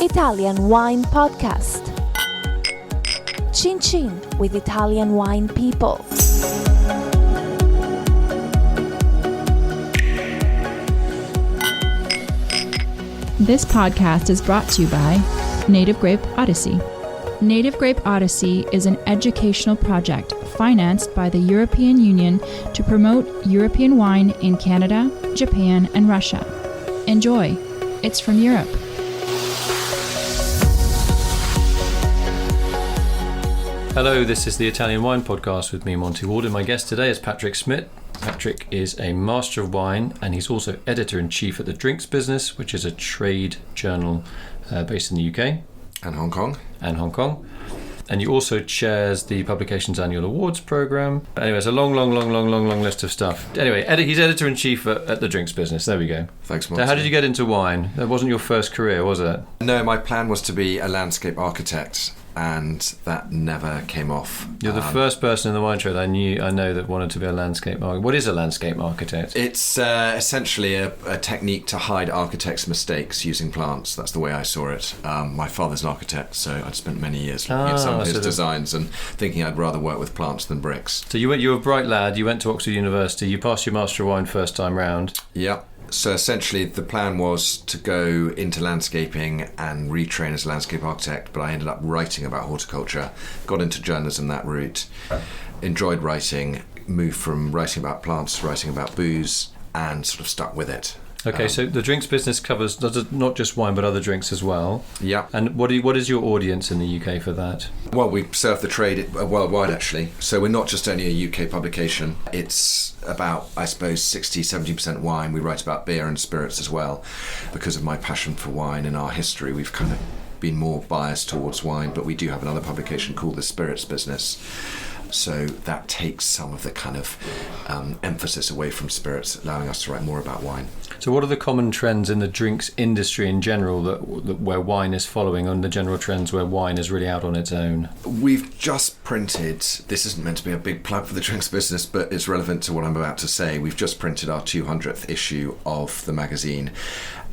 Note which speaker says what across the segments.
Speaker 1: Italian Wine Podcast. Chin Chin with Italian wine people.
Speaker 2: This podcast is brought to you by Native Grape Odyssey. Native Grape Odyssey is an educational project financed by the European Union to promote European wine in Canada, Japan, and Russia. Enjoy. It's from Europe.
Speaker 3: Hello, this is the Italian Wine Podcast with me, Monty Waldin. My guest today is Patrick Schmitt. Patrick is a master of wine and he's also editor-in-chief at the Drinks Business, which is a trade journal based in the UK.
Speaker 4: And Hong Kong.
Speaker 3: And he also chairs the publication's annual awards program. Anyway, it's a long list of stuff. Anyway, he's editor-in-chief at the Drinks Business. There we go.
Speaker 4: Thanks, Monty.
Speaker 3: So how did you get into wine? That wasn't your first career, was it?
Speaker 4: No, my plan was to be a landscape architect, and that never came off.
Speaker 3: You're the first person in the wine trade I know that wanted to be a landscape architect. What is a landscape architect?
Speaker 4: It's essentially a technique to hide architects' mistakes using plants. That's the way I saw it. My father's an architect, so I'd spent many years looking at some of his designs and thinking I'd rather work with plants than bricks.
Speaker 3: So you were a bright lad, you went to Oxford University, you passed your Master of Wine first time round.
Speaker 4: Yeah. So essentially the plan was to go into landscaping and retrain as a landscape architect, but I ended up writing about horticulture, got into journalism that route, enjoyed writing, moved from writing about plants to writing about booze, and sort of stuck with it.
Speaker 3: Okay, so the Drinks Business covers not just wine but other drinks as well.
Speaker 4: Yeah.
Speaker 3: And what is your audience in the UK for that?
Speaker 4: Well, we serve the trade worldwide, actually. So we're not just only a UK publication. It's about, I suppose, 60-70% wine. We write about beer and spirits as well. Because of my passion for wine and our history, we've kind of been more biased towards wine, but we do have another publication called the Spirits Business. So that takes some of the kind of emphasis away from spirits, allowing us to write more about wine.
Speaker 3: So what are the common trends in the drinks industry in general that where wine is following, and the general trends where wine is really out on its own?
Speaker 4: We've just printed, this isn't meant to be a big plug for the Drinks Business, but it's relevant to what I'm about to say. We've just printed our 200th issue of the magazine.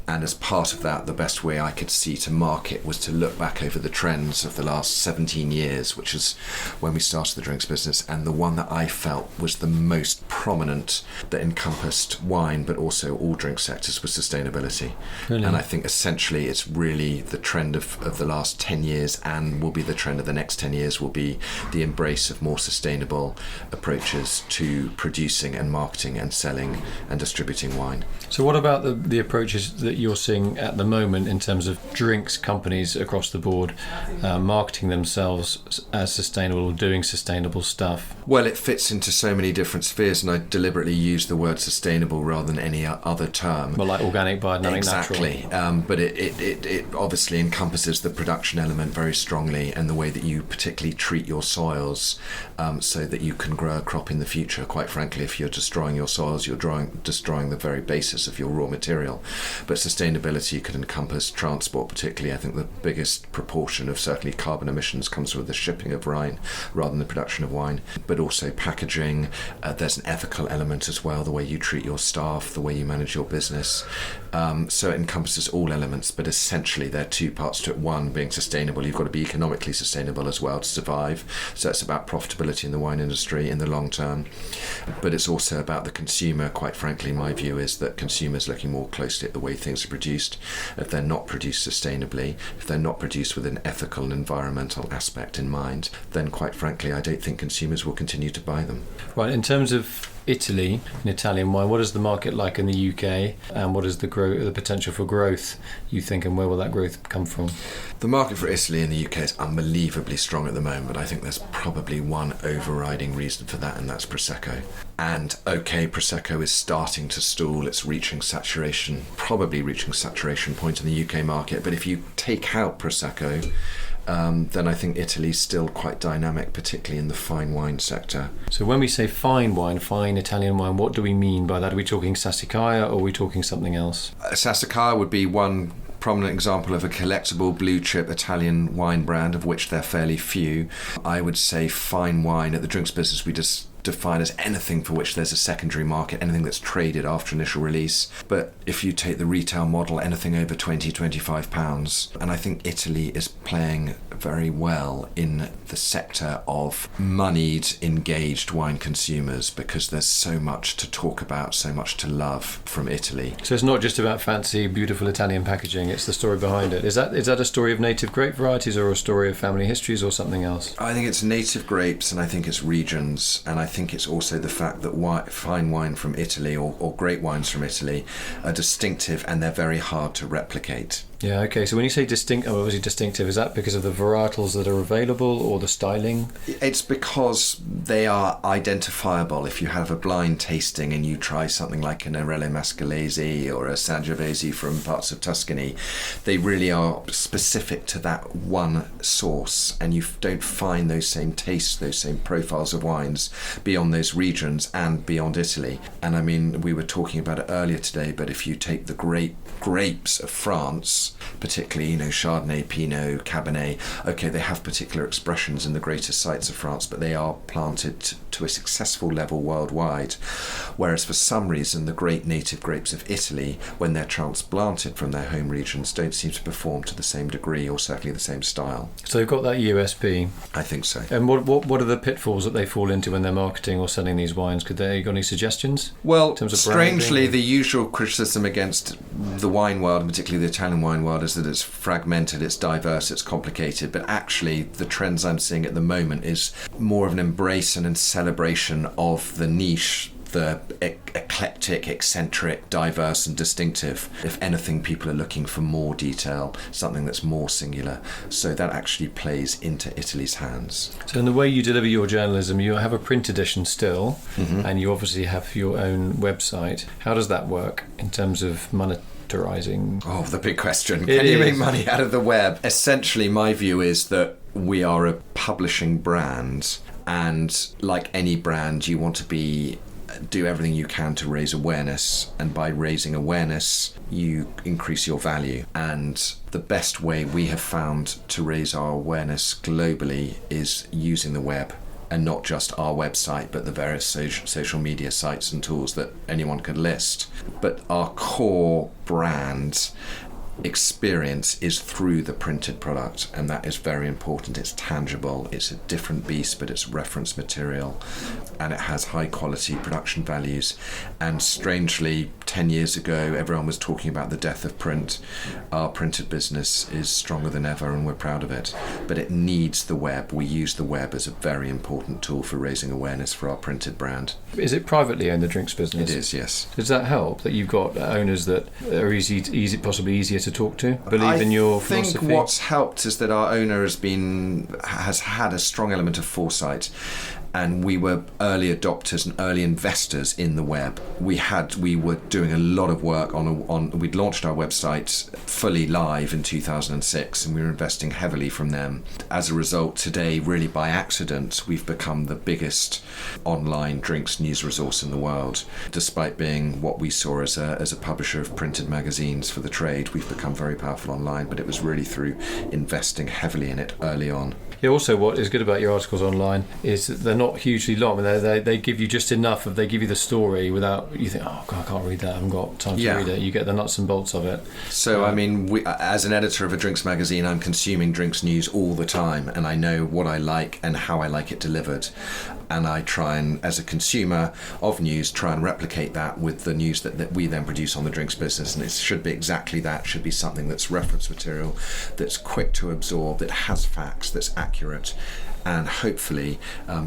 Speaker 4: And as part of that, the best way I could see to market was to look back over the trends of the last 17 years, which is when we started the Drinks Business. And the one that I felt was the most prominent, that encompassed wine, but also all drink sectors, was sustainability. Really? And I think essentially it's really the trend of the last 10 years, and will be the trend of the next 10 years, will be the embrace of more sustainable approaches to producing and marketing and selling and distributing wine.
Speaker 3: So what about the approaches that you're seeing at the moment in terms of drinks companies across the board marketing themselves as sustainable or doing sustainable stuff?
Speaker 4: Well, it fits into so many different spheres, and I deliberately use the word sustainable rather than any other term.
Speaker 3: Well, like organic, biodynamic,
Speaker 4: exactly.
Speaker 3: Natural.
Speaker 4: But it obviously encompasses the production element very strongly, and the way that you particularly treat your soils so that you can grow a crop in the future. Quite frankly, if you're destroying your soils, you're destroying the very basis of your raw material. But sustainability could encompass transport particularly. I think the biggest proportion of certainly carbon emissions comes from the shipping of wine rather than the production of wine, but also packaging. There's an ethical element as well, the way you treat your staff, the way you manage your business. So it encompasses all elements, but essentially there are two parts to it. One being sustainable, you've got to be economically sustainable as well to survive. So it's about profitability in the wine industry in the long term, but it's also about the consumer. Quite frankly, my view is that consumers looking more closely at the way things are produced. If they're not produced sustainably, if they're not produced with an ethical and environmental aspect in mind, then quite frankly I don't think consumers will continue to buy them.
Speaker 3: Right, in terms of Italy and Italian wine, what is the market like in the UK, and what is the potential for growth you think, and where will that growth come from?
Speaker 4: The market for Italy in the UK is unbelievably strong at the moment, but I think there's probably one overriding reason for that, and that's Prosecco. And okay, Prosecco is starting to stall, it's probably reaching saturation point in the UK market, but if you take out Prosecco, then I think Italy's still quite dynamic, particularly in the fine wine sector.
Speaker 3: So when we say fine wine, fine Italian wine, what do we mean by that? Are we talking Sassicaia or are we talking something else?
Speaker 4: Sassicaia would be one prominent example of a collectible blue chip Italian wine brand, of which there are fairly few. I would say fine wine at the Drinks Business, we just define as anything for which there's a secondary market, anything that's traded after initial release. But if you take the retail model, anything over £20-25. And I think Italy is playing very well in the sector of moneyed, engaged wine consumers, because there's so much to talk about, so much to love from Italy.
Speaker 3: So it's not just about fancy, beautiful Italian packaging, it's the story behind it. Is that a story of native grape varieties, or a story of family histories, or something else?
Speaker 4: I think it's native grapes, and I think it's regions, and I think it's also the fact that fine wine from Italy, or great wines from Italy, are distinctive, and they're very hard to replicate.
Speaker 3: Yeah, okay. So when you say obviously distinctive, is that because of the varietals that are available, or the styling?
Speaker 4: It's because they are identifiable. If you have a blind tasting and you try something like an Arello Mascalese or a Sangiovese from parts of Tuscany, they really are specific to that one source, and you don't find those same tastes, those same profiles of wines beyond those regions and beyond Italy. And I mean, we were talking about it earlier today, but if you take the grapes of France, particularly, Chardonnay, Pinot, Cabernet, okay, they have particular expressions in the greater sites of France, but they are planted to a successful level worldwide. Whereas for some reason, the great native grapes of Italy, when they're transplanted from their home regions, don't seem to perform to the same degree, or certainly the same style.
Speaker 3: So they've got that USP.
Speaker 4: I think so.
Speaker 3: And what are the pitfalls that they fall into when they're marketing or selling these wines? Got any suggestions?
Speaker 4: Well,
Speaker 3: in terms of
Speaker 4: strangely,
Speaker 3: branding?
Speaker 4: the usual criticism against the wine world, and particularly the Italian wine world, is that it's fragmented, it's diverse, it's complicated. But actually, the trends I'm seeing at the moment is more of an embrace and a celebration of the niche, the eclectic, eccentric, diverse and distinctive. If anything, people are looking for more detail, something that's more singular. So that actually plays into Italy's hands.
Speaker 3: So in the way you deliver your journalism, you have a print edition still, and you obviously have your own website. How does that work in terms of monetizing?
Speaker 4: Oh, the big question. Can you make money out of the web? Essentially, my view is that we are a publishing brand, and like any brand, you want to do everything you can to raise awareness, and by raising awareness you increase your value. And the best way we have found to raise our awareness globally is using the web, and not just our website, but the various social media sites and tools that anyone could list. But our core brand experience is through the printed product, and that is very important. It's tangible, it's a different beast, but it's reference material, and it has high quality production values. And strangely, 10 years ago everyone was talking about the death of print. Our printed business is stronger than ever, and we're proud of it, but it needs the web. We use the web as a very important tool for raising awareness for our printed brand.
Speaker 3: Is it privately owned, the drinks business?
Speaker 4: It is, yes.
Speaker 3: Does that help that you've got owners that are possibly easier to talk to, believe in your philosophy?
Speaker 4: I think what's helped is that our owner has had a strong element of foresight, and we were early adopters and early investors in the web. We were doing a lot of work we'd launched our website fully live in 2006, and we were investing heavily from them. As a result, today, really by accident, we've become the biggest online drinks news resource in the world. Despite being what we saw as a publisher of printed magazines for the trade, we've become very powerful online, but it was really through investing heavily in it early on.
Speaker 3: Yeah, also what is good about your articles online is that they're not hugely long. They give you just enough they give you the story without you think, oh God, I can't read that, I haven't got time to read it. You get the nuts and bolts of it.
Speaker 4: So I mean, as an editor of a drinks magazine, I'm consuming drinks news all the time, and I know what I like and how I like it delivered. And I try and, as a consumer of news, try and replicate that with the news that we then produce on the drinks business. And it should be exactly that. It should be something that's reference material, that's quick to absorb, that has facts, that's accurate, and hopefully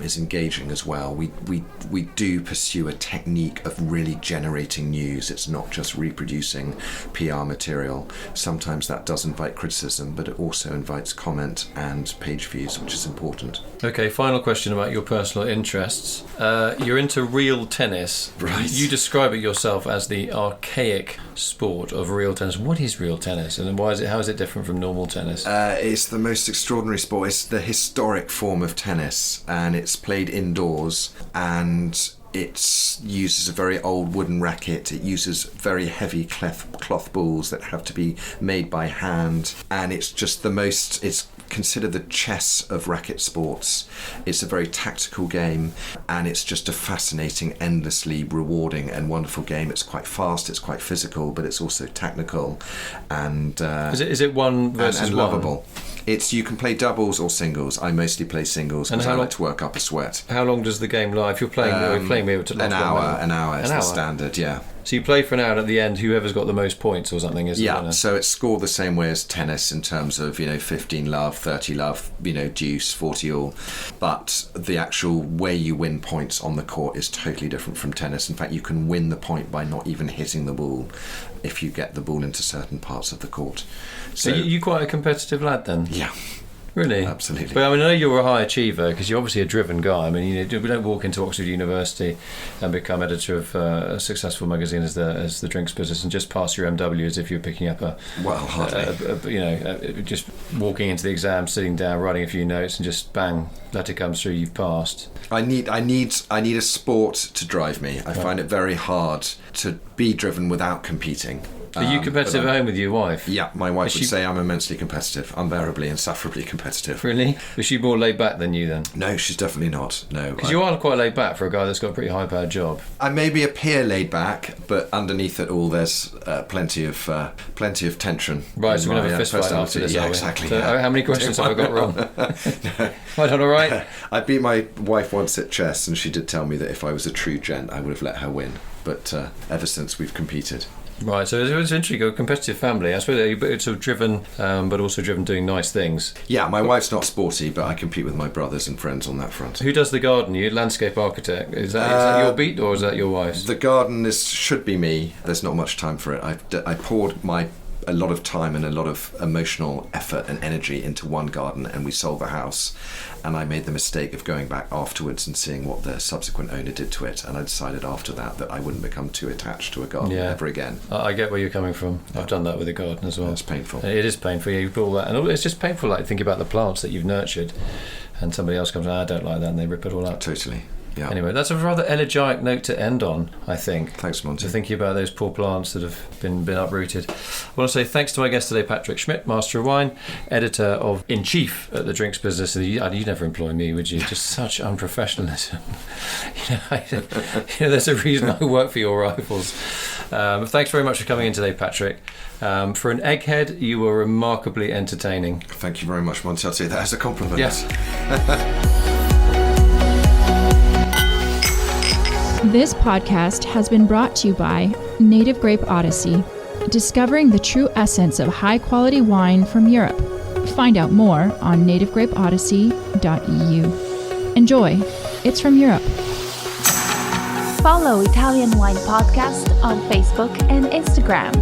Speaker 4: is engaging as well. We do pursue a technique of really generating news. It's not just reproducing PR material. Sometimes that does invite criticism, but it also invites comment and page views, which is important.
Speaker 3: Okay, final question about your personal interests. You're into real tennis.
Speaker 4: Right.
Speaker 3: You describe it yourself as the archaic sport of real tennis. What is real tennis, and how is it different from normal tennis?
Speaker 4: It's the most extraordinary sport. It's the historic form of tennis, and it's played indoors, and it uses a very old wooden racket. It uses very heavy cloth balls that have to be made by hand, and it's just it's consider the chess of racket sports. It's a very tactical game, and it's just a fascinating, endlessly rewarding and wonderful game. It's quite fast, it's quite physical, but it's also technical, and
Speaker 3: is it one versus
Speaker 4: and
Speaker 3: one?
Speaker 4: lovable. You can play doubles or singles. I mostly play singles because I like to work up a sweat.
Speaker 3: How long does the game last? If you're playing me,
Speaker 4: an hour is the standard. Yeah.
Speaker 3: So you play for an hour, and at the end, whoever's got the most points or something is the winner.
Speaker 4: So it's scored the same way as tennis in terms of 15 love, 30 love, deuce, 40 all. But the actual way you win points on the court is totally different from tennis. In fact, you can win the point by not even hitting the ball if you get the ball into certain parts of the court.
Speaker 3: So you're quite a competitive lad then?
Speaker 4: Yeah.
Speaker 3: Really?
Speaker 4: Absolutely.
Speaker 3: But I know you're a high achiever because you're obviously a driven guy. I mean, we don't walk into Oxford University and become editor of a successful magazine as the drinks business and just pass your MW as if you're picking up just walking into the exam, sitting down, writing a few notes, and just bang, letter comes through, you've passed.
Speaker 4: I need a sport to drive me. I find it very hard to be driven without competing.
Speaker 3: Are you competitive at home with your wife?
Speaker 4: Yeah, my wife would say I'm immensely competitive, unbearably, insufferably competitive.
Speaker 3: Really? Was she more laid back than you then?
Speaker 4: No, she's definitely not. No,
Speaker 3: because you are quite laid back for a guy that's got a pretty high-powered job.
Speaker 4: I maybe appear laid back, but underneath it all, there's plenty of tension.
Speaker 3: Right, so we're going to have a fist fight after this.
Speaker 4: Yeah, exactly.
Speaker 3: So how many questions have I got wrong?
Speaker 4: No.
Speaker 3: I done all right.
Speaker 4: I beat my wife once at chess, and she did tell me that if I was a true gent, I would have let her win. But ever since we've competed.
Speaker 3: Right, so it's interesting. You've got a competitive family. I suppose it's sort of driven, but also driven doing nice things.
Speaker 4: Yeah, my wife's not sporty, but I compete with my brothers and friends on that front.
Speaker 3: Who does the garden? You landscape architect. Is that your beat or is that your wife's?
Speaker 4: The garden should be me. There's not much time for it. I poured a lot of time and a lot of emotional effort and energy into one garden, and we sold the house, and I made the mistake of going back afterwards and seeing what the subsequent owner did to it, and I decided after that I wouldn't become too attached to a garden ever again.
Speaker 3: I get where you're coming from. I've done that with a garden as well.
Speaker 4: It's painful.
Speaker 3: It is painful. You put all that, and it's just painful. Like thinking about the plants that you've nurtured, and somebody else comes, I don't like that, and they rip it all up.
Speaker 4: Totally. Yeah.
Speaker 3: Anyway, that's a rather elegiac note to end on, I think.
Speaker 4: Thanks, Monty.
Speaker 3: So thinking about those poor plants that have been uprooted. I want to say thanks to my guest today, Patrick Schmitt, Master of Wine, Editor-in-Chief at the Drinks Business. You'd never employ me, would you? Just such unprofessionalism. There's a reason I work for your rivals. Thanks very much for coming in today, Patrick. For an egghead, you were remarkably entertaining.
Speaker 4: Thank you very much, Monty. I'll take that as a compliment.
Speaker 3: Yes.
Speaker 2: This podcast has been brought to you by Native Grape Odyssey, discovering the true essence of high-quality wine from Europe. Find out more on nativegrapeodyssey.eu. Enjoy. It's from Europe.
Speaker 1: Follow Italian Wine Podcast on Facebook and Instagram.